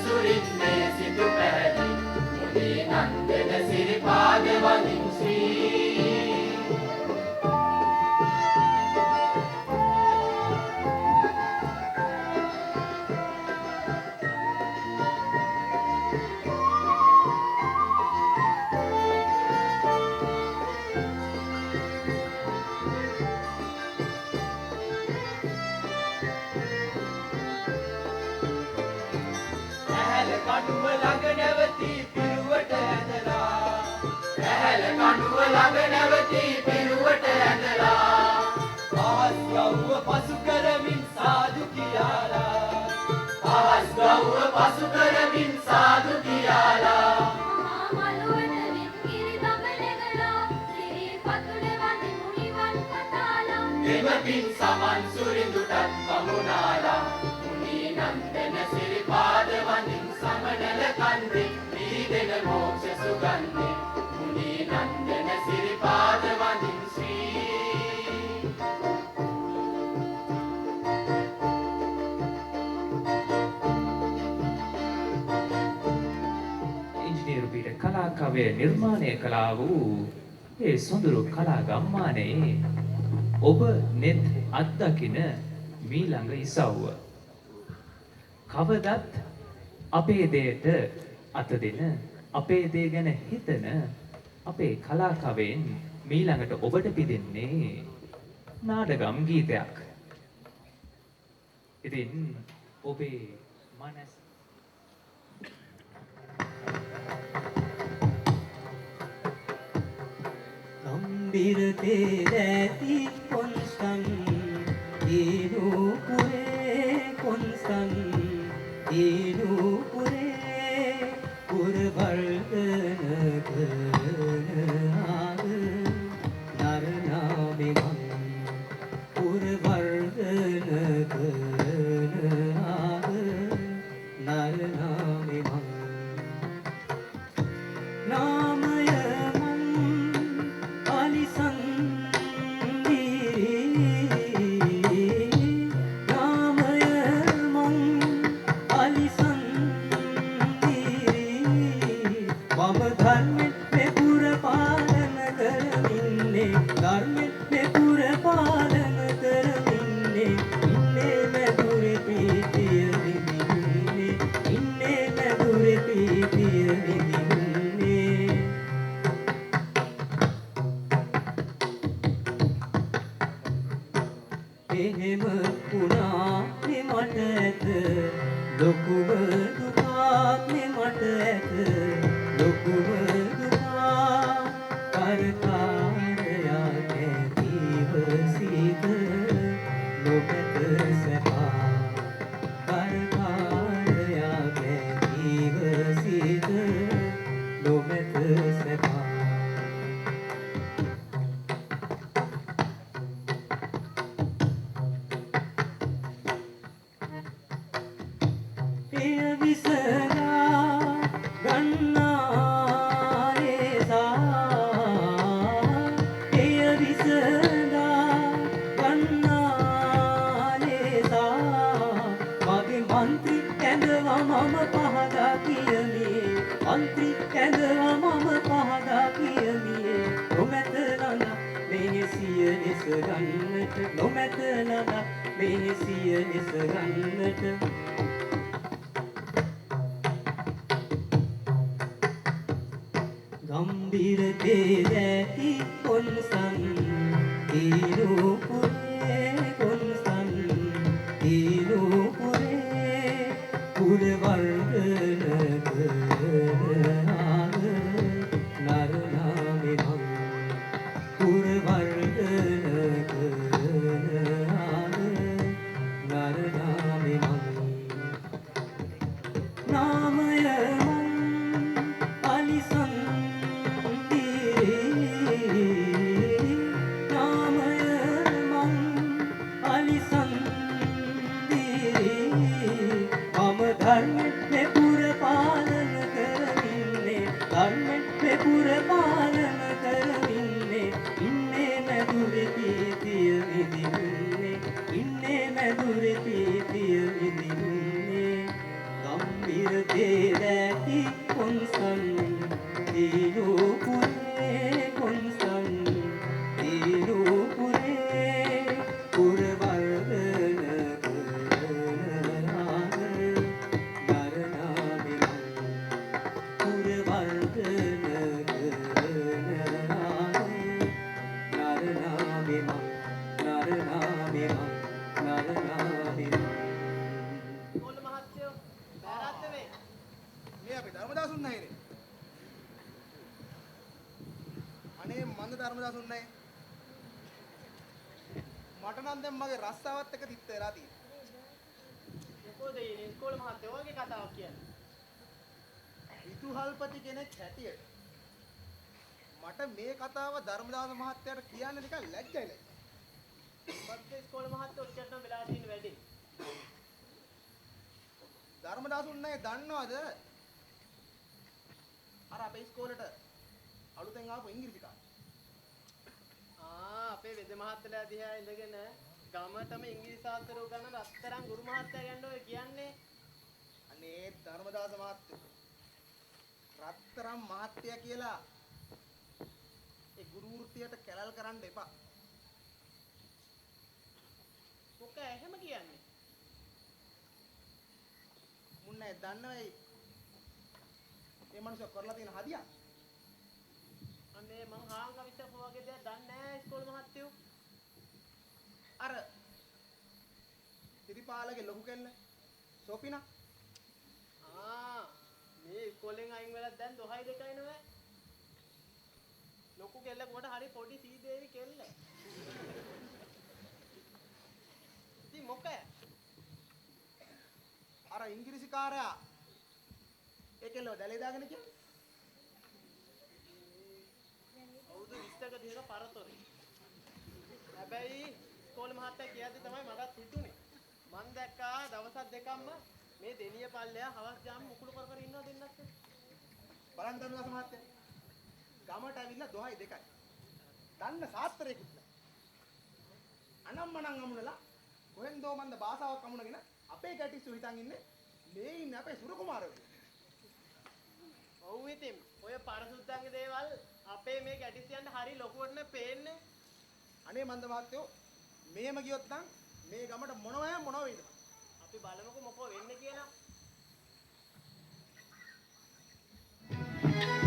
සුරින්නේ සිටු පැහැදි මුනි නන්දන සිරිපාද වඳින් ශ්‍රී කඩුව ළඟ නැවති පිරුවට ඇඳලා ඇහැල කඩුව ළඟ නැවති පිරුවට ඇඳලා ආස් ගව්ව පසු කරමින් සාදු කියාලා ආස් ගව්ව පසු කරමින් සාදු කියාලා මලුවට විත්කිරි දබලගලා ශ්‍රී පතුල වඳි මුනිවන් කතාලා එමකින් සමන් සුරිඳුටත් වමුණාලා මුනි නන්දන සිරිපාද වඳින් සමනල කන්දේ දීදෙන මෝක්ෂ සුගන්ධේ මුනි නන්දන සිරිපාද වඳින් ශ්‍රී ඉංජිනේරු පීඨ කලා කවය නිර්මාණය කළා වූ ඒ සොඳුරු කලා ගම්මානයේ ඔබ නෙත් අත්දකින මීළඟ ඉසව්ව කවදත් අපේ දෙයට අත දෙන අපේ දේ ගැන හිතන අපේ කලාකවෙන් මීළඟට ඔබට පිදෙන්නේ නාටකම් ගීතයක්. ඉතින් ඔබේ මනස ගම්බීර තේරැති කොන්සන් දීනුපුරේ කොන්සන් දීනුපුරේ පුරවර්ධන කරනාද නරනාමිමන් පුරවර්ධන කරනාද නරනාමිමන් නාමය එහෙම වුණා මට ඇත ලොකුම දුකක් මට ඇත ලොකුම දුකක් කරකාරයා කැතිව සීත නොබැත සැපා කරකාරයා කැතිව සීත නොබැත සැපා නොමැත නද මෙහෙසිය නිසරන්නට ගම්බීර තේරැති කොන්සන් දීනුපුරේ කොන්සන් දීනුපුරේ පුරවර්ධන කරනාද නරනාමිමන් පුරවර්ධන කරනාද නරනාමිමන් නාමය අලිසන් නාමය කොල්ල මහත්තයෝ බෑරද්ද මේ මේ අපි ධර්මදාසුන් නැහැනේ. අනේ මන්ද ධර්මදාසුන් නැහැ. මට නම් දැන් මගේ රස්සාවත් එක තිත්ත වෙලා තියෙනවා. මොකද මේ කොල්ල මහත්තයෝ වගේ කතාවක් කියන්නේ. විදුහල්පති කෙනෙක් හැටියට මට මේ කතාව ධර්මදාස මහත්තයාට කියන්න නිකන් ලැජ්ජයි. බද්දේ කොල්ල මහත්තයෝ ඔච්චර නම් වෙලා තියෙන වැඩේ. ධර්මදාසුන් නැහැ දන්නවද? අර අපේ ඉස්කෝලේට අලුතෙන් ආපු ඉංග්‍රීසි කාරය. අපේ වෙද මහත්තයලා දිහා ඉඳගෙන ගමතම ඉංග්‍රීසි සාස්ත්‍ර උගන්වන රත්තරන් ගුරු මහත්තයා ගැන ඔය කියන්නේ. අනේ ධර්මදාස මහත්තයෝ රත්තරම් මහත්තයා කියලා ඒ ගුරු වෘත්තියට කැලල් කරන්න එපා. මොකද එහෙම කියන්නේ? මුන්නේ දන්නවයි මේ මනුස්සයා කරලා තියෙන හදියා. අනේ මං හාංග විසපු වගේ දෙයක් දන්නේ නැහැ ඉස්කෝලේ මහත්තයෝ. අර තිරිපාලගේ ලොකු කෙල්ල සොපිනා මේ ඉස්කෝලෙන් අයින් වෙලා දැන් 2යි 2යි නෙවෙයි. ලොකු කෙල්ල කොට හරි පොඩි සීදේවි කෙල්ල. ඉතින් මොකද? අර ඉංග්‍රීසි කාරයා ඒ කෙල්ලව දැලේ දාගෙන කියන්නේ. අවුරුදු 20ක දිනක පරතරේ. හැබැයි ඉස්කෝලේ මහත්තයා කියද්දි තමයි මටත් හිතුනේ. මං දැක්කා දවස් දෙකක්ම මේ දෙනිය පල්ලෙයා හවස් ජාම මුකුළු කර කර ඉන්නවා දෙන්නත් එක්ක. බලන් දන්නවද මහත්තයා? ගමට ඇවිල්ලා 2යි 2යි. දන්න සාත්‍රයකුත් නැහැ. අනම්මනම් අමුණලා කොහෙන්දෝ මන්ද භාෂාවක් අමුණගෙන අපේ ගැටිස්සු හිතන් ඉන්නේ මේ ඉන්නේ අපේ සුර කුමාරයෝ. ඔව් ඉතින් ඔය පරසුද්දන්ගේ දේවල් අපේ මේ ගැටිසියන්ට හරි ලොකුවට නේ පේන්නේ. අනේ මන්ද මහත්තයෝ මේම ගියොත් නම් මේ ගමට මොනව වෙයිද? අපි බලමුකෝ මොකෝ වෙන්නේ කියලා. Thank you.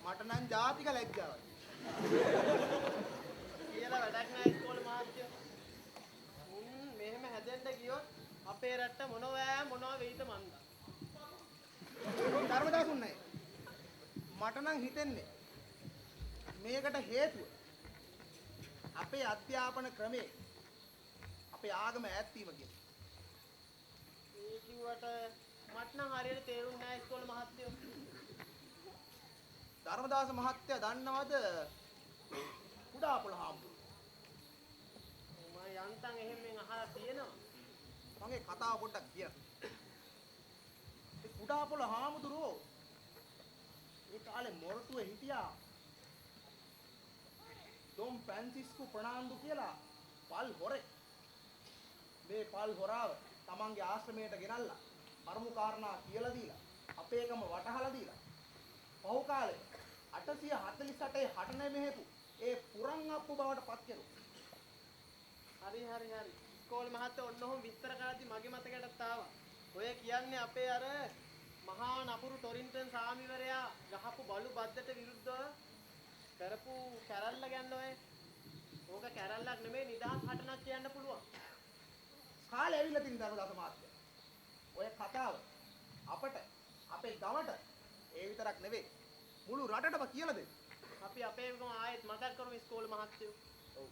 මට නම් ජාතික ලැජ්ජාවක්. කියලා වැඩක් නැහැ ඉස්කෝලේ මහත්තයෝ. මෙහෙම හැදෙන්න ගියොත් අපේ රට මොනවා වෙයිද මන්දා. ධර්මදාසුන්නේ මට නම් හිතෙන්නේ මේකට හේතුව අපේ අධ්‍යාපන ක්‍රමේ අපේ ආගම ඈත් වීම කියන. මේ කිව්වට මට නම් හරියට තේරුන්නේ නැහැ ඉස්කෝලේ මහත්තයෝ. ධර්මදාස මහත්තයා දන්නවද කුඩා පොළ හාමුදුරුවෝ? මම යන්තම් එහෙම අහලා තියෙනවා. මගේ කතාව පොඩ්ඩක් කියන්න. ඒ කුඩා පොළ හාමුදුරුවෝ ඒ කාලේ මොරටුවේ හිටියා ඩොම් ෆ්‍රැන්සිස්කෝ ප්‍රනාන්දු කියලා පල් හොරේ. මේ පල් හොරාව තමන්ගේ ආශ්‍රමයට ගෙනල්ලා කර්ම කාරණා කියලා දීලා අපේකම වටහලා දීලා පහු කාලේ 848 හටනේ මෙහෙපු ඒ පුරන් අප්පු බවට පත් කෙරුවා. හරි. ඉස්කෝලේ මහත්තයෝ ඔන්නෝම විස්තර කරද්දි මගේ මතකයටත් ආවා. ඔය කියන්නේ අපේ අර මහා නපුරු ටොරින්ටන් සාමිවරයා ගහපු බලු බද්දට විරුද්ධව කරපු කැරල්ල ගන්න ඔය. ඕක කැරල්ලක් නෙමෙයි නිදහස් හටනක් කියන්න පුළුවන්. කාලේ ඇවිල්ලා තින් ධර්මදාස මහත්තයා. ඔය කතාව අපට අපේ ගමට ඒ විතරක් නෙවෙයි මුළු රටටම කියලා දෙන්න. අපි අපේම ආයෙත් මතක් කරමු ඉස්කෝලේ මහත්තයෝ. ඔව්.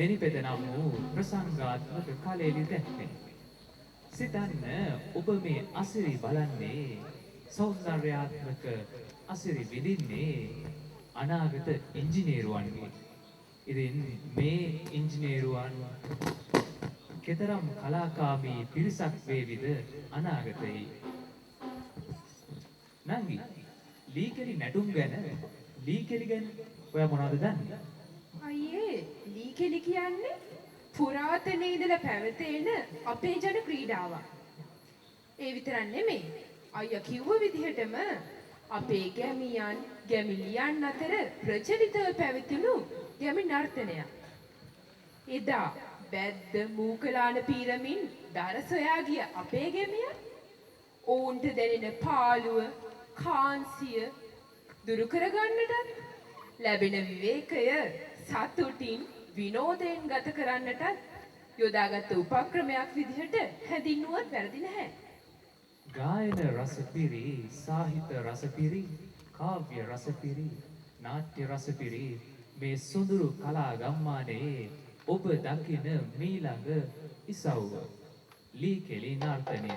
දෙනිපෙද නම් වූ ප්‍රසංගාත්මක කලෙලි දැක්වේ. සිතන්න ඔබ මේ අසිරි බලන්නේ සෞන්දර්යාත්මක අසිරි විඳින්නේ අනාගත ඉංජිනේරුවන්ගේ. ඉතින් මේ ඉංජිනේරුවන් කෙතරම් කලාකාමී පිරිසක් වේවිද අනාගතයේ. නංගි ලීකෙලි නැටුම් ගැන ලීකෙලි ගැන ඔයා මොනවද දන්නේ? අයියේ ලීකෙලි කියන්නේ පුරාතනයේ ඉඳලා පැවතෙන අපේ ජන ක්‍රීඩාවක්. ඒ විතරක් නෙමෙයි. අයියා කිව්ව විදිහටම අපේ ගැමියන් ගැමිලියන් අතර ප්‍රචලිතව පැවතුණු ගැමි නර්තනයක්. එදා බැද්ද මූකලාන පීරමින් දර සොයා ගිය අපේ ගැමියන් ඔවුන්ට දැනෙන පාළුව කාන්සිය දුරු කරගන්නටත් ලැබෙන විවේකය සතුටින් විනෝදයෙන් ගත කරන්නටත් යොදාගත් උපක්‍රමයක් විදිහට හැඳින්වුවත් වැරදි නැහැ. ගායන රසපිරි, සාහිත්‍ය රසපිරි, කාව්‍ය රසපිරි, නාට්‍ය රසපිරි මේ සොඳුරු කලා ගම්මානයේ ඔබ දකින මීළඟ ඉසව්ව ලීකෙලි නර්තනය.